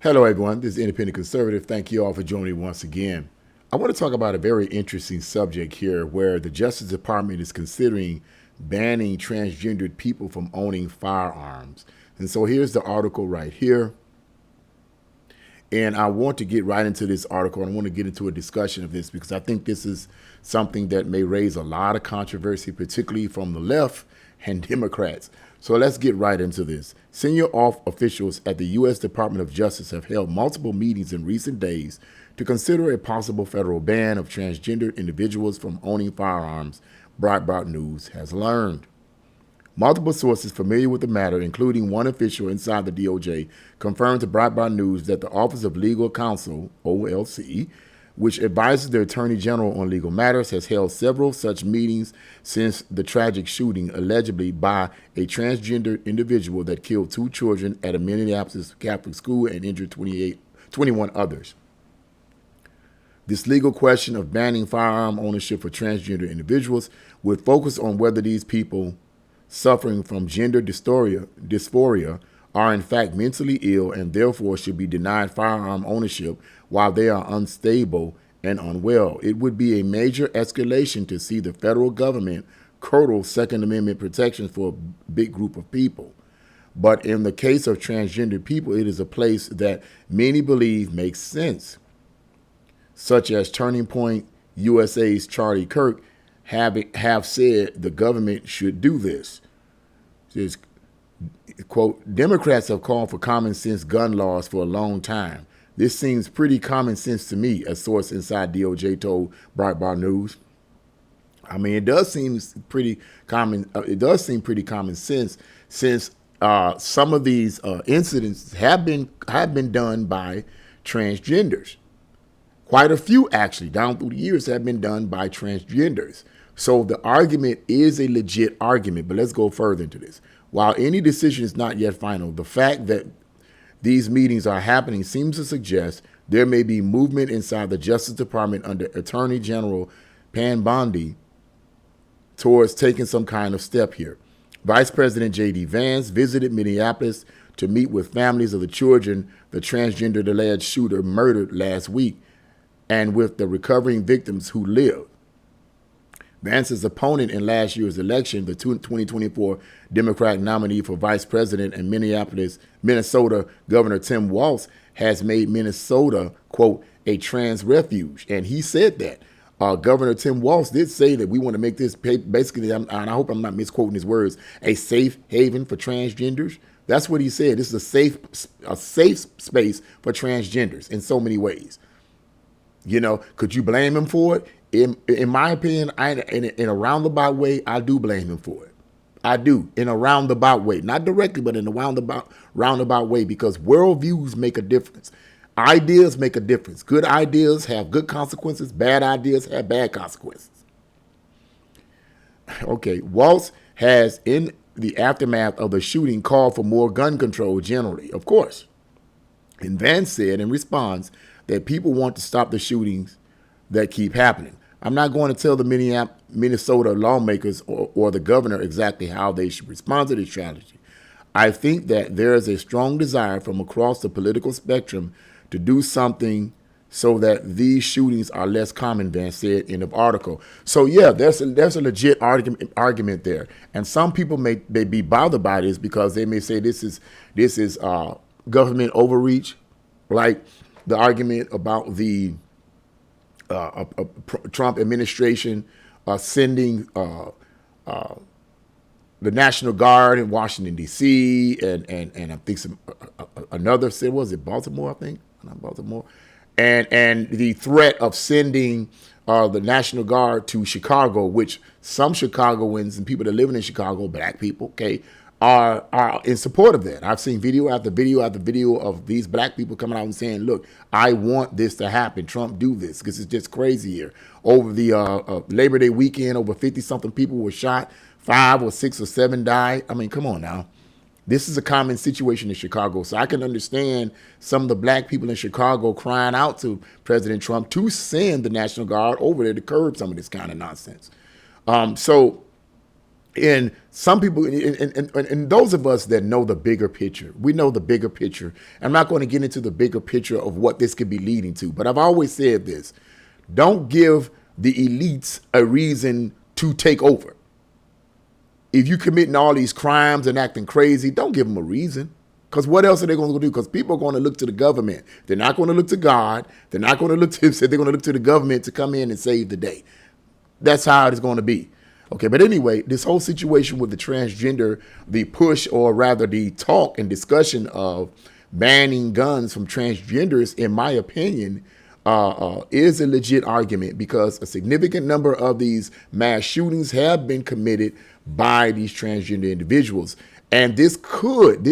Hello, everyone. This is Independent Conservative. Thank you all for joining me once again. I want to talk about a very interesting subject here where the Justice Department is considering banning transgendered people from owning firearms. And so here's the article right here. And I want to get right into this article, and I want to get into a discussion of this because I think this is something that may raise a lot of controversy, particularly from the left and Democrats. So let's get right into this. Senior officials at the U.S. Department of Justice have held multiple meetings in recent days to consider a possible federal ban of transgender individuals from owning firearms, Breitbart News has learned. Multiple sources familiar with the matter, including one official inside the DOJ, confirmed to Breitbart News that the Office of Legal Counsel, OLC, which advises the Attorney General on legal matters, has held several such meetings since the tragic shooting allegedly by a transgender individual that killed two children at a Minneapolis Catholic school and injured 21 others. This legal question of banning firearm ownership for transgender individuals would focus on whether these people suffering from gender dysphoria are in fact mentally ill and therefore should be denied firearm ownership while they are unstable and unwell. It would be a major escalation to see the federal government curtail Second Amendment protections for a big group of people. But in the case of transgender people, it is a place that many believe makes sense, such as Turning Point USA's Charlie Kirk have said the government should do this. It says, quote, Democrats have called for common sense gun laws for a long time. This seems pretty common sense to me, a source inside DOJ told Breitbart News. I mean, it does seem pretty common. It does seem pretty common sense since some of these incidents have been done by transgenders. Quite a few, actually, down through the years have been done by transgenders. So the argument is a legit argument, but let's go further into this. While any decision is not yet final, the fact that these meetings are happening seems to suggest there may be movement inside the Justice Department under Attorney General Pam Bondi towards taking some kind of step here. Vice President J.D. Vance visited Minneapolis to meet with families of the children the transgendered alleged shooter murdered last week and with the recovering victims who lived. Vance's opponent in last year's election, the 2024 Democratic nominee for vice president and Minnesota Governor Tim Walz, has made Minnesota, quote, a trans refuge. And he said that. Governor Tim Walz did say that we want to make this, basically, and I hope I'm not misquoting his words, a safe haven for transgenders. That's what he said. This is a safe space for transgenders in so many ways. You know, could you blame him for it? In my opinion, in a roundabout way, I do blame him for it. I do, in a roundabout way. Not directly, but in a roundabout way, because worldviews make a difference. Ideas make a difference. Good ideas have good consequences. Bad ideas have bad consequences. Okay, Waltz has, in the aftermath of the shooting, called for more gun control generally, of course. And Vance said in response that people want to stop the shootings that keep happening. I'm not going to tell the Minnesota lawmakers or the governor exactly how they should respond to this tragedy. I think that there is a strong desire from across the political spectrum to do something so that these shootings are less common, Vance said in the article. So yeah, there's a legit argument there. And some people may be bothered by this because they may say this is government overreach, like the argument about the Trump administration sending the National Guard in Washington, D.C., and I think another city, was it Baltimore, I think? Not Baltimore. And the threat of sending the National Guard to Chicago, which some Chicagoans and people that live in Chicago, black people, okay, are in support of that. I've seen video after video after video of these black people coming out and saying, look, I want this to happen. Trump, do this, because it's just crazy here. Over the Labor Day weekend, over 50-something people were shot. 5 or 6 or 7 died. I mean, come on now. This is a common situation in Chicago. So I can understand some of the black people in Chicago crying out to President Trump to send the National Guard over there to curb some of this kind of nonsense. So And some people, and those of us that know the bigger picture, we know the bigger picture. I'm not going to get into the bigger picture of what this could be leading to, but I've always said this: don't give the elites a reason to take over. If you're committing all these crimes and acting crazy, don't give them a reason. Because what else are they going to do? Because people are going to look to the government. They're not going to look to God. They're not going to look to, they're going to look to the government to come in and save the day. That's how it's going to be. Okay, but anyway, this whole situation with the transgender, the push, or rather the talk and discussion of banning guns from transgenders, in my opinion, is a legit argument, because a significant number of these mass shootings have been committed by these transgender individuals. And this could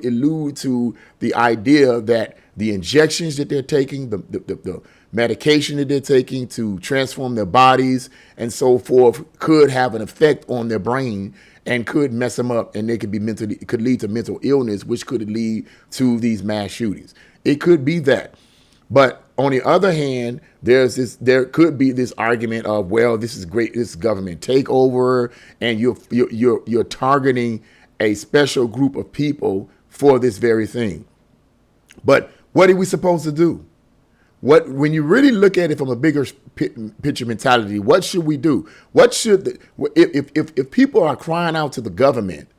allude to the idea that the injections that they're taking, the medication that they're taking to transform their bodies and so forth, could have an effect on their brain and could mess them up, and they could be it could lead to mental illness, which could lead to these mass shootings. It could be that. But on the other hand, there could be this argument of, well, this is great, this is government takeover, and you're targeting a special group of people for this very thing. But what are we supposed to do? When you really look at it from a bigger picture mentality, what should we do? If people are crying out to the government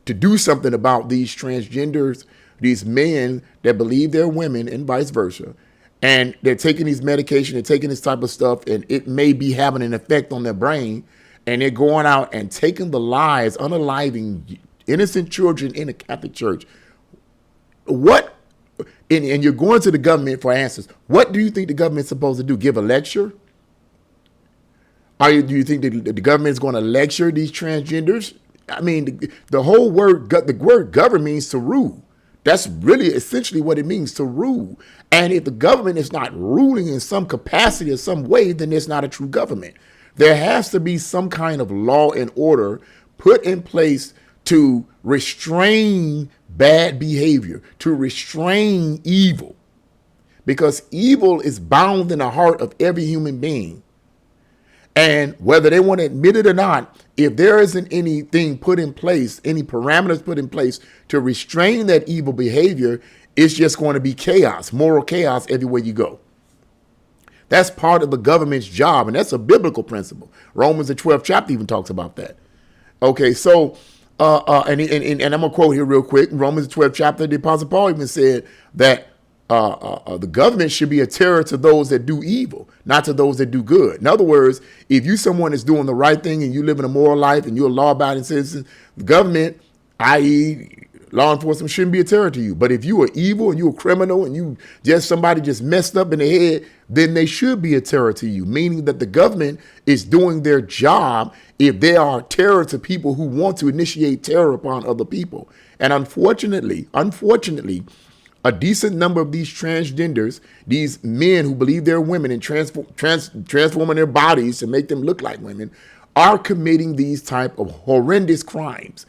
to do something about these transgenders, these men that believe they're women and vice versa, and they're taking these medications, they're taking this type of stuff, and it may be having an effect on their brain, and they're going out and taking the lives, unaliving innocent children in the Catholic Church. And you're going to the government for answers. What do you think the government's supposed to do? Give a lecture? Do you think the government's going to lecture these transgenders? I mean, the word govern means to rule. That's really essentially what it means, to rule. And if the government is not ruling in some capacity or some way, then it's not a true government. There has to be some kind of law and order put in place to restrain bad behavior, to restrain evil, because evil is bound in the heart of every human being. And whether they want to admit it or not, if there isn't anything put in place, any parameters put in place to restrain that evil behavior, it's just going to be chaos, moral chaos everywhere you go. That's part of the government's job, and that's a biblical principle. Romans, the 12th chapter, even talks about that. Okay, so and I'm going to quote here real quick. In Romans, the 12th chapter, the Apostle Paul even said that the government should be a terror to those that do evil, not to those that do good. In other words, if you someone is doing the right thing and you live in a moral life and you're a law-abiding citizen, the government, i.e. law enforcement, shouldn't be a terror to you. But if you are evil and you're a criminal and somebody just messed up in the head, then they should be a terror to you, meaning that the government is doing their job if they are terror to people who want to initiate terror upon other people. And unfortunately, a decent number of these transgenders, these men who believe they're women and transforming their bodies to make them look like women, are committing these type of horrendous crimes.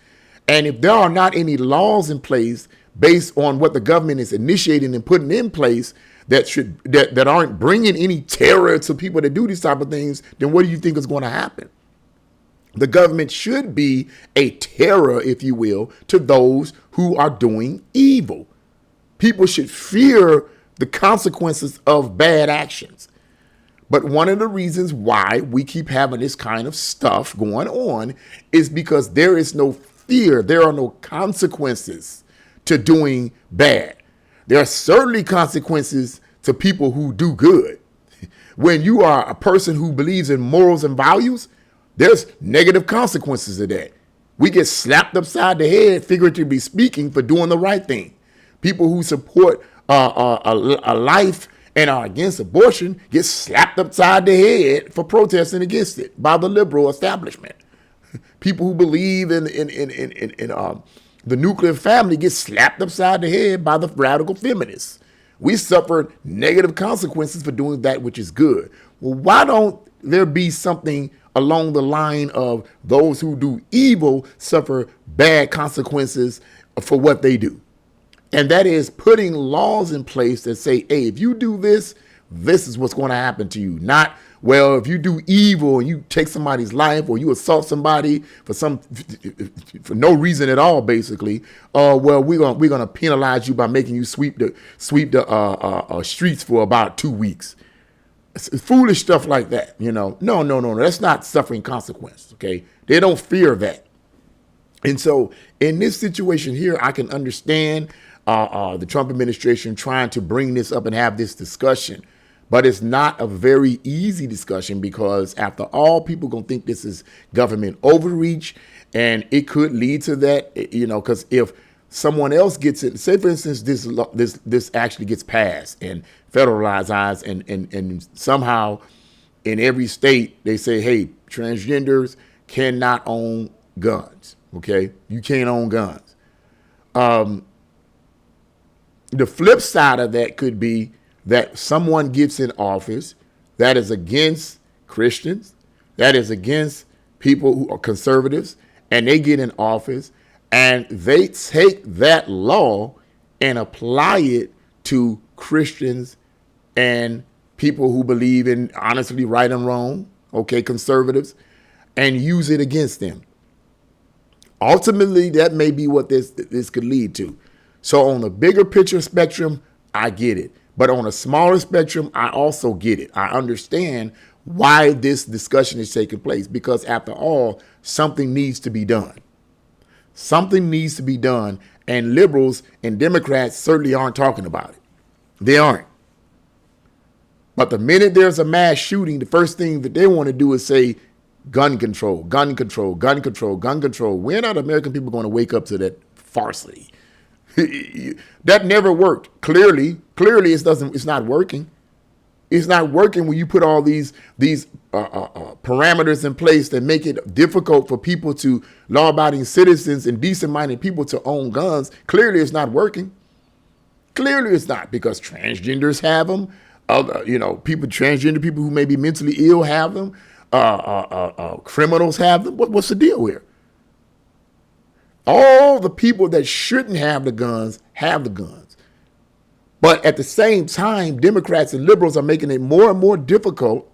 And if there are not any laws in place based on what the government is initiating and putting in place that aren't bringing any terror to people that do these type of things, then what do you think is going to happen? The government should be a terror, if you will, to those who are doing evil. People should fear the consequences of bad actions. But one of the reasons why we keep having this kind of stuff going on is because there is no fear. There are no consequences to doing bad. There are certainly consequences to people who do good. When you are a person who believes in morals and values, there's negative consequences of that. We get slapped upside the head, figuratively speaking, for doing the right thing. People who support a life and are against abortion get slapped upside the head for protesting against it by the liberal establishment. People who believe in the nuclear family get slapped upside the head by the radical feminists. We suffer negative consequences for doing that which is good. Well, why don't there be something along the line of those who do evil suffer bad consequences for what they do? And that is putting laws in place that say, hey, if you do this, this is what's going to happen to you. Not, well, if you do evil and you take somebody's life or you assault somebody for no reason at all, basically, well, we're gonna penalize you by making you sweep the streets for about 2 weeks. It's foolish stuff like that, No. That's not suffering consequence. Okay, they don't fear that. And so in this situation here, I can understand the Trump administration trying to bring this up and have this discussion. But it's not a very easy discussion because after all, people going to think this is government overreach, and it could lead to that, because if someone else gets it, say for instance, this actually gets passed and federalized, and somehow in every state they say, hey, transgenders cannot own guns. Okay, you can't own guns. The flip side of that could be that someone gets in office that is against Christians, that is against people who are conservatives, and they get in office and they take that law and apply it to Christians and people who believe in honestly right and wrong, okay, conservatives, and use it against them. Ultimately, that may be what this could lead to. So on the bigger picture spectrum, I get it. But on a smaller spectrum, I also get it. I understand why this discussion is taking place, because after all, something needs to be done. Something needs to be done, and liberals and Democrats certainly aren't talking about it. They aren't. But the minute there's a mass shooting, the first thing that they want to do is say, gun control, gun control, gun control, gun control. When are the American people going to wake up to that farce? That never worked. Clearly, it's not working. It's not working when you put all these parameters in place that make it difficult for people to, law-abiding citizens and decent-minded people, to own guns. Clearly, it's not working. Clearly, it's not, because transgenders have them. Transgender people who may be mentally ill have them. Criminals have them. What's the deal here? All the people that shouldn't have the guns have the guns. But at the same time, Democrats and liberals are making it more and more difficult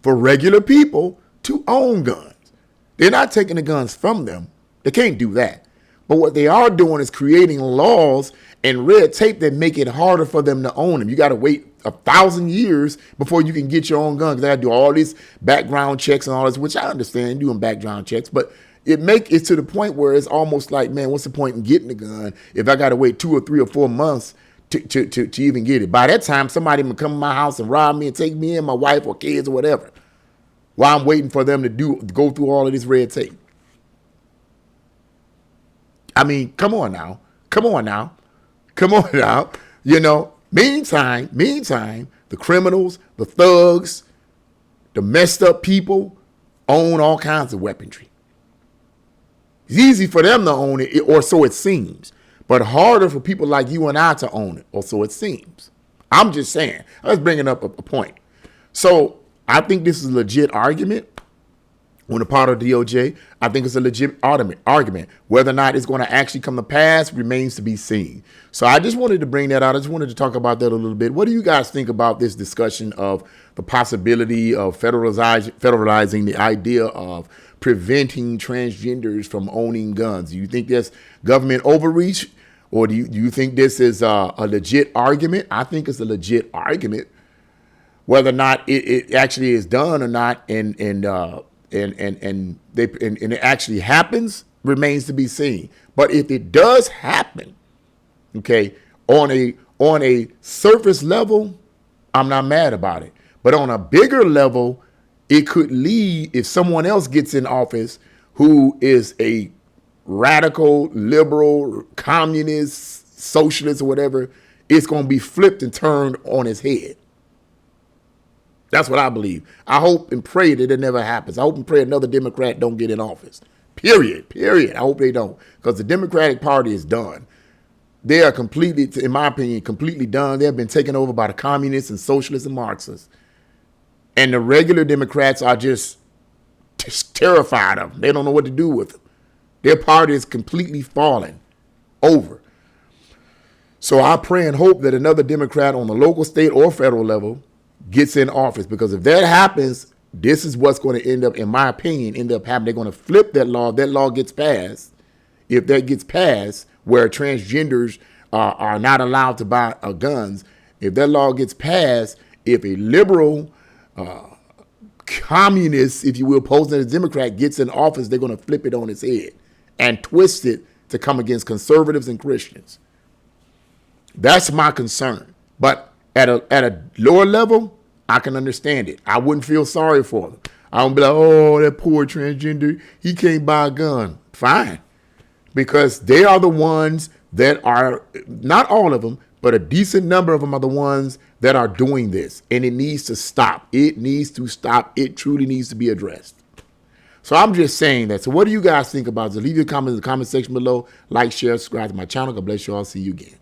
for regular people to own guns. They're not taking the guns from them. They can't do that. But what they are doing is creating laws and red tape that make it harder for them to own them. You got to wait 1,000 years before you can get your own gun, because they got to do all these background checks and all this, which I understand, doing background checks, but it's to the point where it's almost like, man, what's the point in getting the gun if I got to wait 2 or 3 or 4 months to even get it? By that time, somebody may come to my house and rob me and take me and my wife or kids or whatever, while I'm waiting for them to go through all of this red tape. I mean, come on now. Meantime, the criminals, the thugs, the messed up people own all kinds of weaponry. It's easy for them to own it, or so it seems, but harder for people like you and I to own it, or so it seems. I'm just saying. I was bringing up a point. So I think this is a legit argument on the part of DOJ. I think it's a legit argument. Whether or not it's going to actually come to pass remains to be seen. So I just wanted to bring that out. I just wanted to talk about that a little bit. What do you guys think about this discussion of the possibility of federalizing the idea of preventing transgenders from owning guns? Do you think that's government overreach, or do you think this is a legit argument? I think it's a legit argument. Whether or not it actually is done or not, and it actually happens remains to be seen. But if it does happen, okay, on a surface level, I'm not mad about it. But on a bigger level, it could lead, if someone else gets in office who is a radical, liberal, communist, socialist, or whatever, it's going to be flipped and turned on its head. That's what I believe. I hope and pray that it never happens. I hope and pray another Democrat don't get in office. Period. I hope they don't, because the Democratic Party is done. They are completely, in my opinion, completely done. They have been taken over by the communists and socialists and Marxists. And the regular Democrats are just terrified of them. They don't know what to do with them. Their party is completely fallen over. So I pray and hope that another Democrat on the local, state, or federal level gets in office. Because if that happens, this is what's going to end up, in my opinion, end up happening. They're going to flip that law. If that law gets passed, if that gets passed, where transgenders are not allowed to buy guns, if that law gets passed, if a liberal communist, if you will, posing as a Democrat gets in office, they're going to flip it on its head and twist it to come against conservatives and Christians. That's my concern. But at a lower level, I can understand it. I wouldn't feel sorry for them. I wouldn't be like, oh, that poor transgender, he can't buy a gun. Fine. Because they are the ones that are, not all of them, but a decent number of them are the ones that are doing this. And it needs to stop. It needs to stop. It truly needs to be addressed. So I'm just saying that. So what do you guys think about this? Leave your comments in the comment section below. Like, share, subscribe to my channel. God bless you all. See you again.